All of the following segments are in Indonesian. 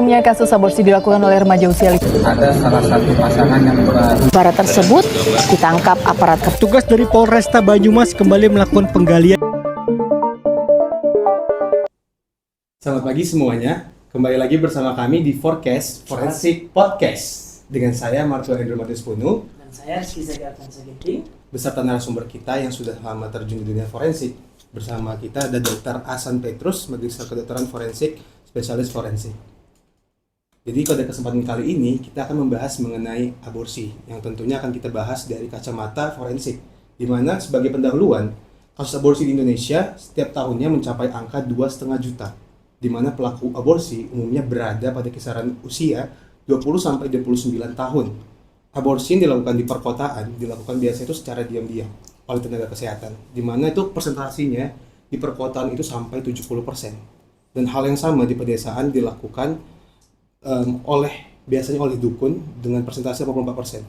sebelumnya kasus aborsi dilakukan oleh remaja usia 5. Ada salah satu pasangan yang Barat tersebut ditangkap aparat Petugas dari Polresta Banyumas kembali melakukan penggalian. Selamat pagi semuanya, kembali lagi bersama kami di Forecast Forensik Podcast dengan saya Marco Hendro Matius Punu dan saya Rizky Zagartan Segiting beserta narasumber kita yang sudah lama terjun di dunia forensik. Bersama kita ada Dr. Ahsan Petrus, Magister Kedokteran Forensik, Spesialis Forensik. Jadi pada kesempatan kali ini kita akan membahas mengenai aborsi yang tentunya akan kita bahas dari kacamata forensik, di mana sebagai pendahuluan kasus aborsi di Indonesia setiap tahunnya mencapai angka 2,5 juta, di mana pelaku aborsi umumnya berada pada kisaran usia 20-29 tahun. Aborsi yang dilakukan di perkotaan dilakukan biasanya itu secara diam-diam oleh tenaga kesehatan, di mana itu persentasinya di perkotaan itu sampai 70%. Dan hal yang sama di pedesaan dilakukan biasanya oleh dukun dengan persentase 84%.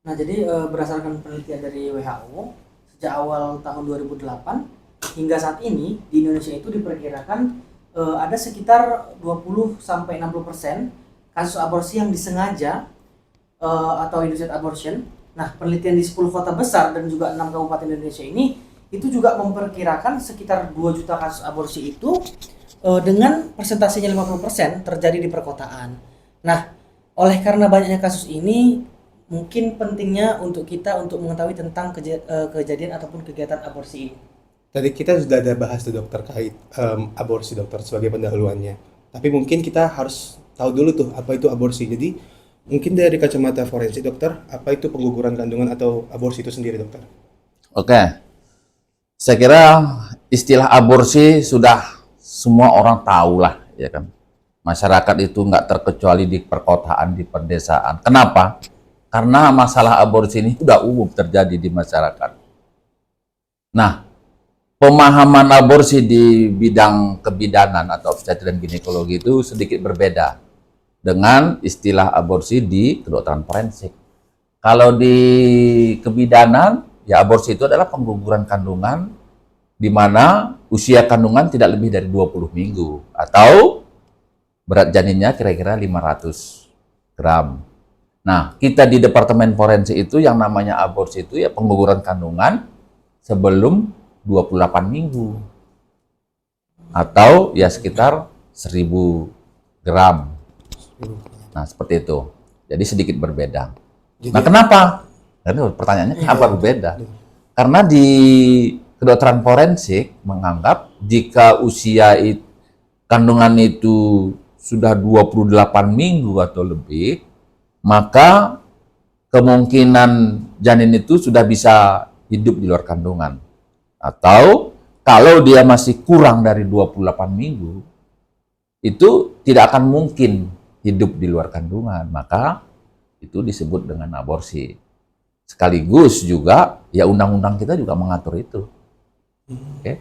Nah, jadi berdasarkan penelitian dari WHO sejak awal tahun 2008 hingga saat ini di Indonesia itu diperkirakan ada sekitar 20-60% kasus aborsi yang disengaja atau induced abortion. Nah, penelitian di 10 kota besar dan juga 6 kabupaten Indonesia ini itu juga memperkirakan sekitar 2 juta kasus aborsi itu dengan persentasenya 50% terjadi di perkotaan. Nah, oleh karena banyaknya kasus ini, mungkin pentingnya untuk kita untuk mengetahui tentang kejadian ataupun kegiatan aborsi ini. Tadi kita sudah ada bahas tuh dokter terkait aborsi dokter sebagai pendahuluannya. Tapi mungkin kita harus tahu dulu tuh apa itu aborsi. Jadi mungkin dari kacamata forensik dokter, apa itu pengguguran kandungan atau aborsi itu sendiri dokter? Oke, saya kira istilah aborsi sudah semua orang tahu lah, ya kan. Masyarakat itu nggak terkecuali di perkotaan, di pedesaan. Kenapa? Karena masalah aborsi ini sudah umum terjadi di masyarakat. Nah, pemahaman aborsi di bidang kebidanan atau obstetri dan ginekologi itu sedikit berbeda dengan istilah aborsi di kedokteran forensik. Kalau di kebidanan, ya aborsi itu adalah pengguguran kandungan di mana usia kandungan tidak lebih dari 20 minggu atau berat janinnya kira-kira 500 gram. Nah, kita di Departemen Forensik itu yang namanya aborsi itu ya pengguguran kandungan sebelum 28 minggu atau ya sekitar 1000 gram. Nah, seperti itu. Jadi sedikit berbeda. Nah, kenapa? Karena pertanyaannya kenapa berbeda? Karena di kedokteran forensik menganggap jika usia kandungan itu sudah 28 minggu atau lebih, maka kemungkinan janin itu sudah bisa hidup di luar kandungan. Atau kalau dia masih kurang dari 28 minggu, itu tidak akan mungkin hidup di luar kandungan, maka itu disebut dengan aborsi. Sekaligus juga, ya undang-undang kita juga mengatur itu. Oke.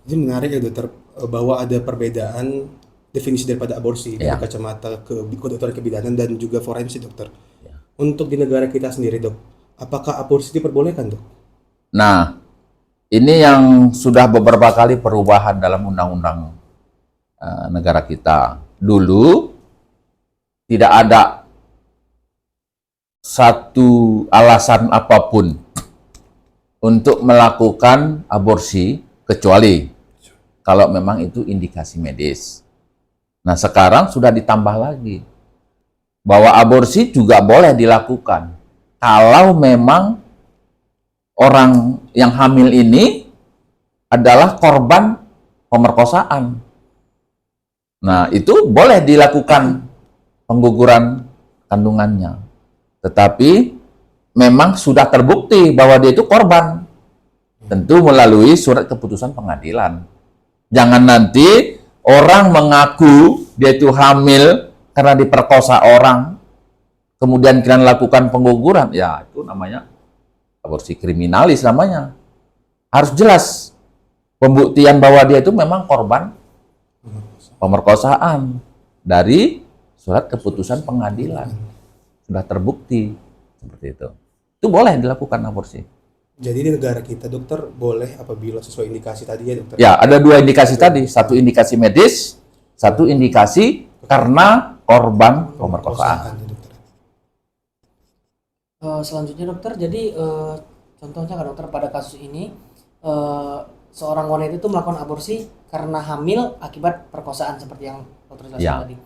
Jadi menarik ya dokter, bahwa ada perbedaan definisi daripada aborsi dari kacamata kedokteran kebidanan dan juga forensik dokter. Ya. Untuk di negara kita sendiri dok, apakah aborsi diperbolehkan dok? Nah, ini yang sudah beberapa kali perubahan dalam undang-undang negara kita. Dulu tidak ada satu alasan apapun untuk melakukan aborsi kecuali kalau memang itu indikasi medis. Nah, sekarang sudah ditambah lagi bahwa aborsi juga boleh dilakukan kalau memang orang yang hamil ini adalah korban pemerkosaan. Nah, itu boleh dilakukan pengguguran kandungannya. Tetapi memang sudah terbukti bahwa dia itu korban. Tentu melalui surat keputusan pengadilan. Jangan nanti orang mengaku dia itu hamil karena diperkosa orang, kemudian kita lakukan pengguguran, ya itu namanya aborsi kriminalis namanya. Harus jelas pembuktian bahwa dia itu memang korban pemerkosaan dari surat keputusan pengadilan. Sudah terbukti seperti itu. Itu boleh dilakukan aborsi. Jadi di negara kita dokter boleh apabila sesuai indikasi tadi ya dokter? Ya, ada dua indikasi tadi. Satu indikasi medis, Satu indikasi karena korban pemerkosaan. ya, dokter. Selanjutnya dokter, jadi contohnya kan dokter pada kasus ini seorang wanita itu melakukan aborsi karena hamil akibat perkosaan seperti yang dokter jelaskan Ya. tadi.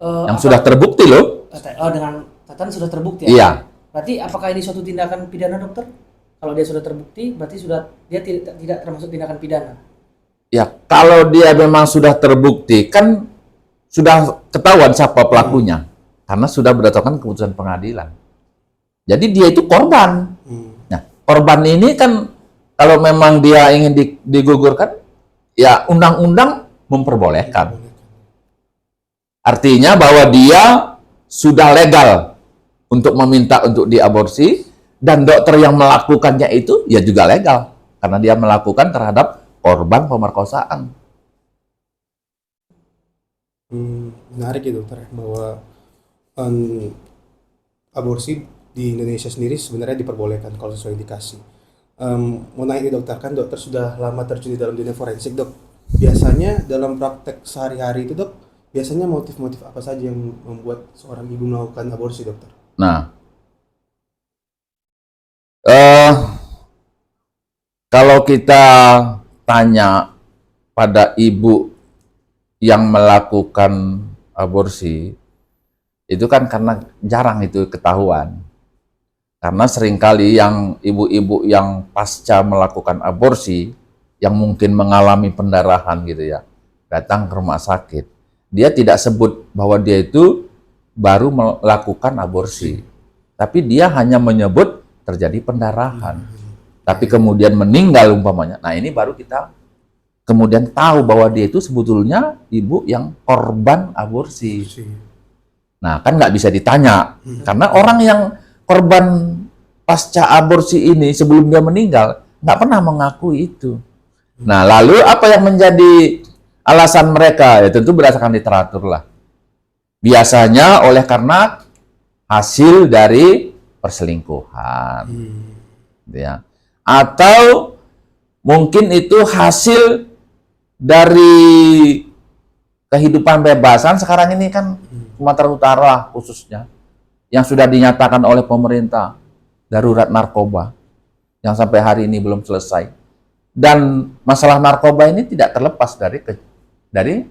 Yang sudah terbukti loh. Dengan catatan sudah terbukti ya. Iya. Berarti apakah ini suatu tindakan pidana dokter? Kalau dia sudah terbukti, berarti dia tidak termasuk tindakan pidana. Ya, kalau dia memang sudah terbukti, kan sudah ketahuan siapa pelakunya. Karena sudah berdasarkan keputusan pengadilan. Jadi dia itu korban. Nah, korban ini kan kalau memang dia ingin digugurkan, ya undang-undang memperbolehkan. Artinya bahwa dia sudah legal untuk meminta untuk diaborsi, dan dokter yang melakukannya itu ya juga legal karena dia melakukan terhadap korban pemerkosaan. Menarik ya dokter, bahwa aborsi di Indonesia sendiri sebenarnya diperbolehkan kalau sesuai indikasi. Mau nanya nih dokter, kan dokter sudah lama terjun di dalam dunia forensik dok. Biasanya dalam praktek sehari-hari itu dok, biasanya motif-motif apa saja yang membuat seorang ibu melakukan aborsi dokter? Nah, kalau kita tanya pada ibu yang melakukan aborsi, itu kan karena jarang itu ketahuan. Karena seringkali yang ibu-ibu yang pasca melakukan aborsi, yang mungkin mengalami pendarahan gitu ya, datang ke rumah sakit, dia tidak sebut bahwa dia itu baru melakukan aborsi. Tapi dia hanya menyebut terjadi pendarahan. Tapi kemudian meninggal umpamanya. Nah ini baru kita kemudian tahu bahwa dia itu sebetulnya ibu yang korban aborsi. Nah kan nggak bisa ditanya. Karena orang yang korban pasca aborsi ini sebelum dia meninggal nggak pernah mengakui itu. Nah lalu apa yang menjadi alasan mereka? Ya tentu berdasarkan literatur lah. Biasanya oleh karena hasil dari perselingkuhan, ya. Atau mungkin itu hasil dari kehidupan bebasan sekarang ini kan Sumatera Utara khususnya yang sudah dinyatakan oleh pemerintah darurat narkoba yang sampai hari ini belum selesai, dan masalah narkoba ini tidak terlepas dari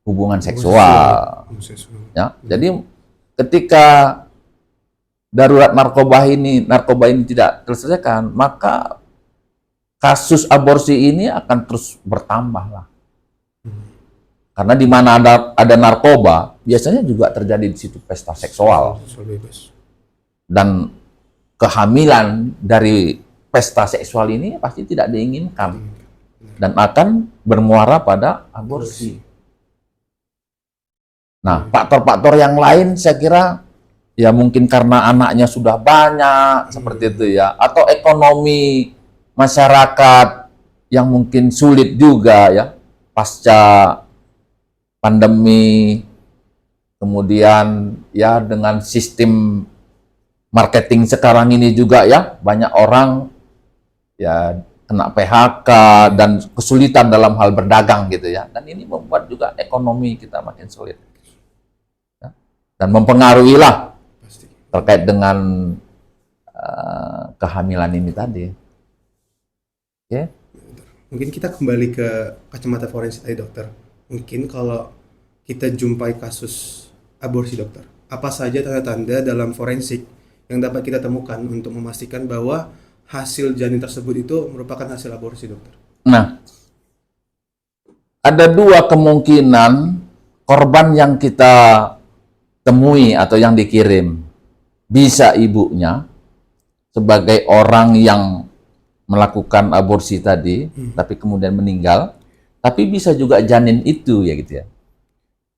hubungan seksual. Ya, jadi ketika darurat narkoba ini tidak terselesaikan, maka kasus aborsi ini akan terus bertambah lah. Karena di mana ada narkoba, biasanya juga terjadi di situ pesta seksual. Dan kehamilan dari pesta seksual ini pasti tidak diinginkan dan akan bermuara pada aborsi. Nah, faktor-faktor yang lain saya kira ya mungkin karena anaknya sudah banyak seperti itu ya, atau ekonomi masyarakat yang mungkin sulit juga ya pasca pandemi, kemudian ya dengan sistem marketing sekarang ini juga ya banyak orang ya kena PHK dan kesulitan dalam hal berdagang gitu ya, dan ini membuat juga ekonomi kita makin sulit ya. Dan mempengaruhi lah terkait dengan kehamilan ini tadi. Oke. Mungkin kita kembali ke kacamata forensik tadi dokter. Mungkin kalau kita jumpai kasus aborsi dokter, apa saja tanda-tanda dalam forensik yang dapat kita temukan untuk memastikan bahwa hasil janin tersebut itu merupakan hasil aborsi dokter? Nah, ada dua kemungkinan korban yang kita temui atau yang dikirim. Bisa ibunya sebagai orang yang melakukan aborsi tadi, tapi kemudian meninggal, tapi bisa juga janin itu ya gitu ya.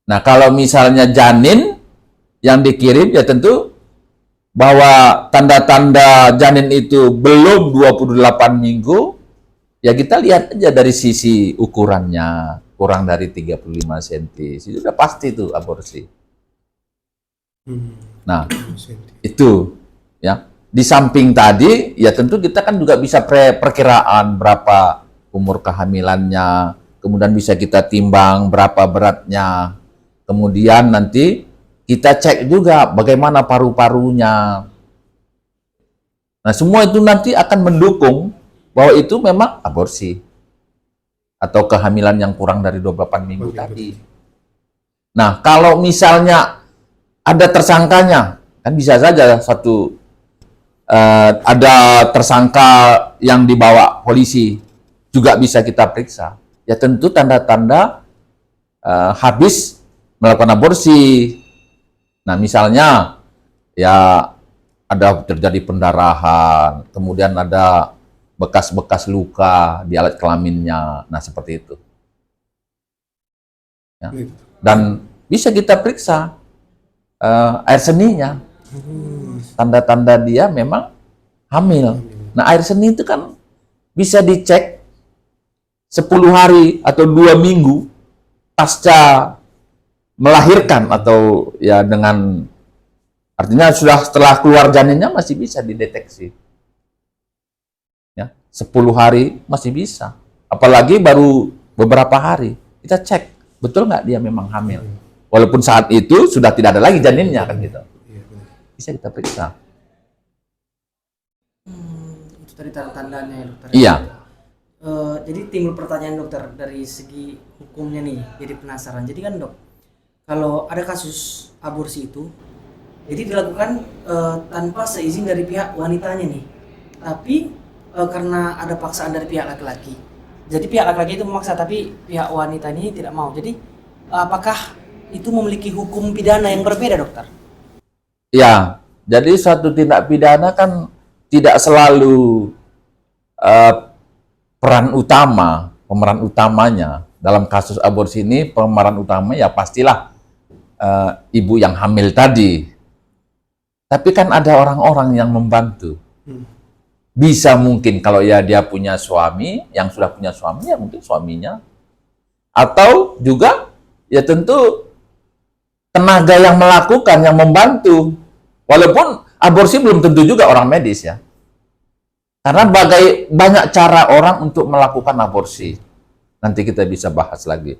Nah kalau misalnya janin yang dikirim ya tentu bahwa tanda-tanda janin itu belum 28 minggu, ya kita lihat aja dari sisi ukurannya, kurang dari 35 cm, sudah pasti itu aborsi. Nah, itu ya. Di samping tadi, ya tentu kita kan juga bisa perkiraan berapa umur kehamilannya, kemudian bisa kita timbang berapa beratnya, kemudian nanti kita cek juga bagaimana paru-parunya. Nah, semua itu nanti akan mendukung bahwa itu memang aborsi atau kehamilan yang kurang dari 28 minggu tadi. Nah, kalau misalnya ada tersangkanya, kan bisa saja ada tersangka yang dibawa polisi, juga bisa kita periksa. Ya tentu tanda-tanda habis melakukan aborsi. Nah, misalnya ya ada terjadi pendarahan, kemudian ada bekas-bekas luka di alat kelaminnya. Nah, seperti itu. Ya. Dan bisa kita periksa air seninya. Tanda-tanda dia memang hamil. Nah, air seni itu kan bisa dicek 10 hari atau 2 minggu pasca melahirkan, atau ya dengan artinya sudah setelah keluar janinnya masih bisa dideteksi. Ya, 10 hari masih bisa. Apalagi baru beberapa hari. Kita cek, betul nggak dia memang hamil. Walaupun saat itu sudah tidak ada lagi janinnya kan gitu. Bisa kita periksa. Itu tadi tanda-tandanya ya, dokter. Iya. Jadi timbul pertanyaan dokter dari segi hukumnya nih, jadi penasaran. Jadi kan dok, kalau ada kasus aborsi itu, jadi dilakukan tanpa seizin dari pihak wanitanya nih. Tapi karena ada paksaan dari pihak laki-laki, jadi pihak laki-laki itu memaksa, tapi pihak wanita ini tidak mau. Jadi apakah itu memiliki hukum pidana yang berbeda, dokter? Ya, jadi suatu tindak pidana kan tidak selalu pemeran utamanya dalam kasus aborsi ini. Pemeran utama ya pastilah ibu yang hamil tadi. Tapi kan ada orang-orang yang membantu. Bisa mungkin kalau ya dia punya suami, yang sudah punya suami ya mungkin suaminya. Atau juga ya tentu tenaga yang melakukan, yang membantu. Walaupun aborsi belum tentu juga orang medis ya. Karena banyak cara orang untuk melakukan aborsi. Nanti kita bisa bahas lagi.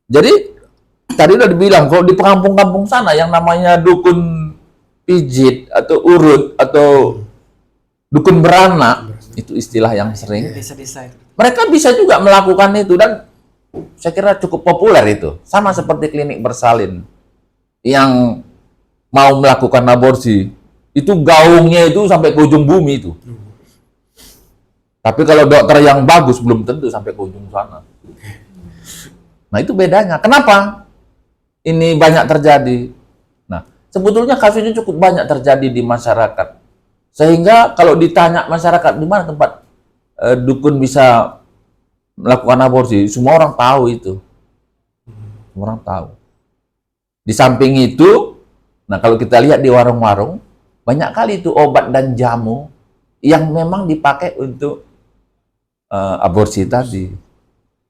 Jadi tadi udah dibilang, kalau di kampung-kampung sana yang namanya dukun pijit atau urut atau dukun beranak, itu istilah yang sering. Desa-desa itu. Mereka bisa juga melakukan itu, dan saya kira cukup populer itu. Sama seperti klinik bersalin yang mau melakukan aborsi, itu gaungnya itu sampai ke ujung bumi itu. Tapi kalau dokter yang bagus belum tentu sampai ke ujung sana. Nah, itu bedanya. Kenapa ini banyak terjadi? Nah, sebetulnya kasusnya cukup banyak terjadi di masyarakat. Sehingga kalau ditanya masyarakat di mana tempat dukun bisa melakukan aborsi, semua orang tahu itu. Semua orang tahu. Di samping itu, nah kalau kita lihat di warung-warung, banyak kali itu obat dan jamu yang memang dipakai untuk aborsi tadi.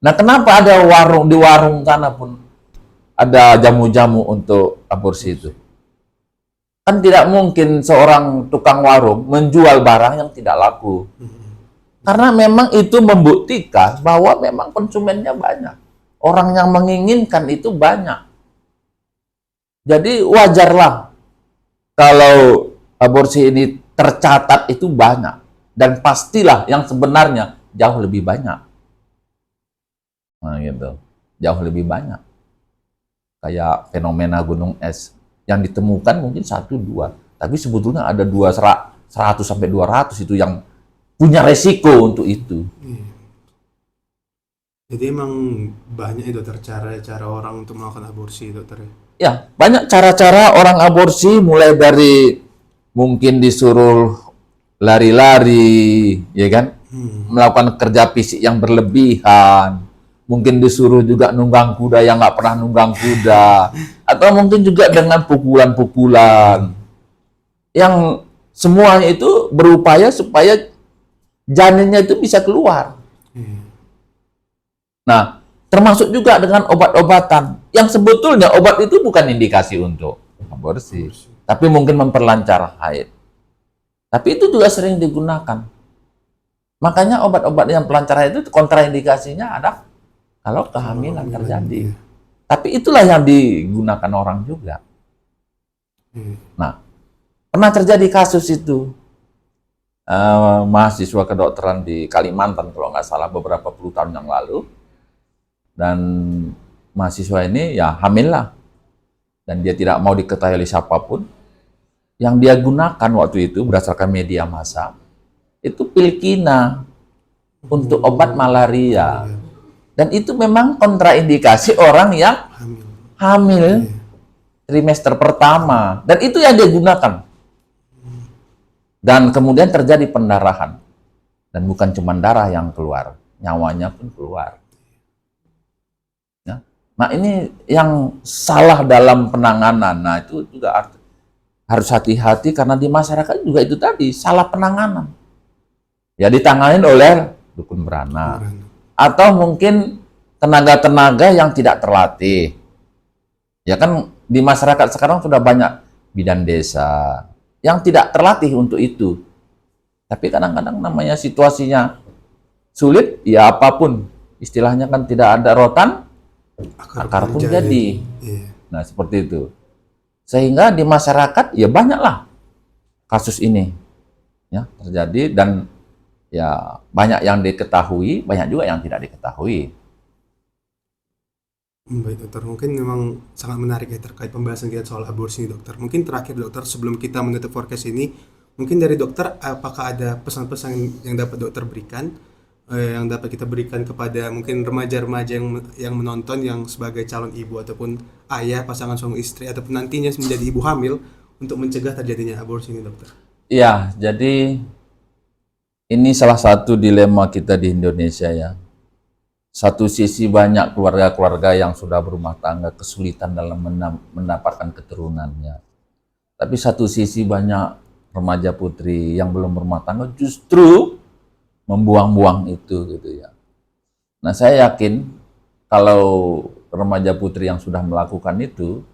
Nah, kenapa ada di warung sana pun ada jamu-jamu untuk aborsi itu? Kan tidak mungkin seorang tukang warung menjual barang yang tidak laku. Karena memang itu membuktikan bahwa memang konsumennya banyak. Orang yang menginginkan itu banyak. Jadi wajarlah kalau aborsi ini tercatat itu banyak. Dan pastilah yang sebenarnya jauh lebih banyak. Nah gitu, jauh lebih banyak. Kayak fenomena gunung es yang ditemukan mungkin 1-2, tapi sebetulnya ada 100 sampai 200 itu yang punya resiko untuk itu. Jadi emang banyak itu cara orang untuk melakukan aborsi, dokter. Ya, banyak cara-cara orang aborsi, mulai dari mungkin disuruh lari-lari, ya kan? Melakukan kerja fisik yang berlebihan, mungkin disuruh juga nunggang kuda yang nggak pernah nunggang kuda, atau mungkin juga dengan pukulan-pukulan, yang semuanya itu berupaya supaya janinnya itu bisa keluar. Nah, termasuk juga dengan obat-obatan, yang sebetulnya obat itu bukan indikasi untuk aborsi, tapi mungkin memperlancar haid. Tapi itu juga sering digunakan. Makanya obat-obat yang pelancar haid itu kontraindikasinya kalau kehamilan terjadi. Tapi itulah yang digunakan orang juga. Nah, pernah terjadi kasus itu. Mahasiswa kedokteran di Kalimantan kalau nggak salah beberapa puluh tahun yang lalu, dan mahasiswa ini ya hamil lah, dan dia tidak mau diketahui oleh siapapun. Yang dia gunakan waktu itu berdasarkan media massa itu pil kina untuk obat malaria, dan itu memang kontraindikasi orang yang hamil trimester pertama, dan itu yang dia gunakan. Dan kemudian terjadi pendarahan. Dan bukan cuma darah yang keluar, nyawanya pun keluar. Ya. Nah, ini yang salah dalam penanganan. Nah, itu juga harus hati-hati karena di masyarakat juga itu tadi, salah penanganan. Ya ditangani oleh dukun beranak. Atau mungkin tenaga-tenaga yang tidak terlatih. Ya kan di masyarakat sekarang sudah banyak bidan desa yang tidak terlatih untuk itu. Tapi kadang-kadang namanya situasinya sulit, ya apapun. Istilahnya kan tidak ada rotan, akar pun jadi. Nah, seperti itu. Sehingga di masyarakat ya banyaklah kasus ini ya terjadi, dan ya banyak yang diketahui, banyak juga yang tidak diketahui. Baik dokter, mungkin memang sangat menarik ya terkait pembahasan kita soal aborsi ini dokter. Mungkin terakhir dokter, sebelum kita menutup forecast ini, mungkin dari dokter apakah ada pesan-pesan yang dapat dokter berikan, yang dapat kita berikan kepada mungkin remaja-remaja yang menonton, yang sebagai calon ibu ataupun ayah, pasangan suami istri, ataupun nantinya menjadi ibu hamil, untuk mencegah terjadinya aborsi ini dokter? Iya, jadi ini salah satu dilema kita di Indonesia ya. Satu sisi banyak keluarga-keluarga yang sudah berumah tangga kesulitan dalam mendapatkan keturunannya. Tapi satu sisi banyak remaja putri yang belum berumah tangga justru membuang-buang itu gitu ya. Nah, saya yakin kalau remaja putri yang sudah melakukan itu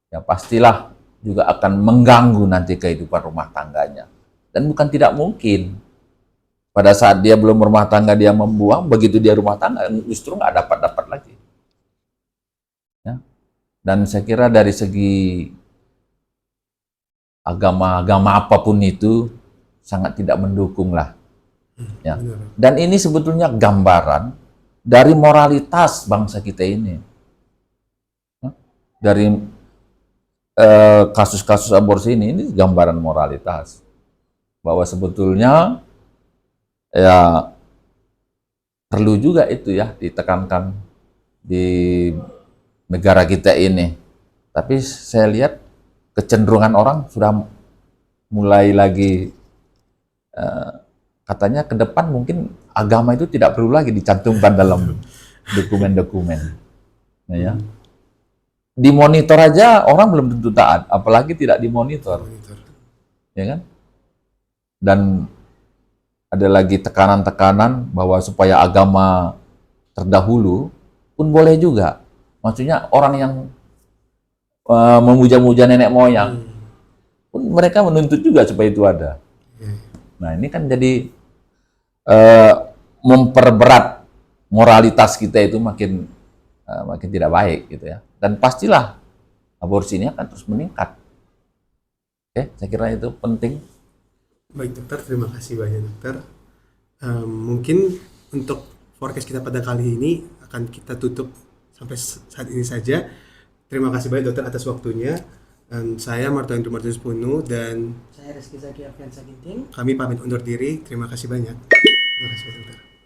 ya pastilah juga akan mengganggu nanti kehidupan rumah tangganya. Dan bukan tidak mungkin pada saat dia belum berumah tangga dia membuang, begitu dia rumah tangga justru nggak dapat lagi. Ya. Dan saya kira dari segi agama apapun itu sangat tidak mendukung lah. Ya. Dan ini sebetulnya gambaran dari moralitas bangsa kita ini. Dari kasus-kasus aborsi ini gambaran moralitas bahwa sebetulnya ya perlu juga itu ya ditekankan di negara kita ini. Tapi saya lihat kecenderungan orang sudah mulai lagi katanya ke depan mungkin agama itu tidak perlu lagi dicantumkan dalam dokumen-dokumen. Nah, ya. Dimonitor aja orang belum tentu taat, apalagi tidak dimonitor. Ya kan? Dan ada lagi tekanan-tekanan bahwa supaya agama terdahulu pun boleh juga. Maksudnya orang yang memuja-muja nenek moyang pun mereka menuntut juga supaya itu ada. Nah, ini kan jadi memperberat moralitas kita itu makin tidak baik gitu ya. Dan pastilah aborsi ini akan terus meningkat. Oke, saya kira itu penting. Baik dokter, terima kasih banyak dokter. Mungkin untuk forecast kita pada kali ini akan kita tutup sampai saat ini saja. Terima kasih banyak dokter atas waktunya. Saya Marto Andrew Martinus Punu dan Saya Rizky Zaki Afiansa Ginting. kami pamit undur diri. Terima kasih banyak. Terima kasih dokter.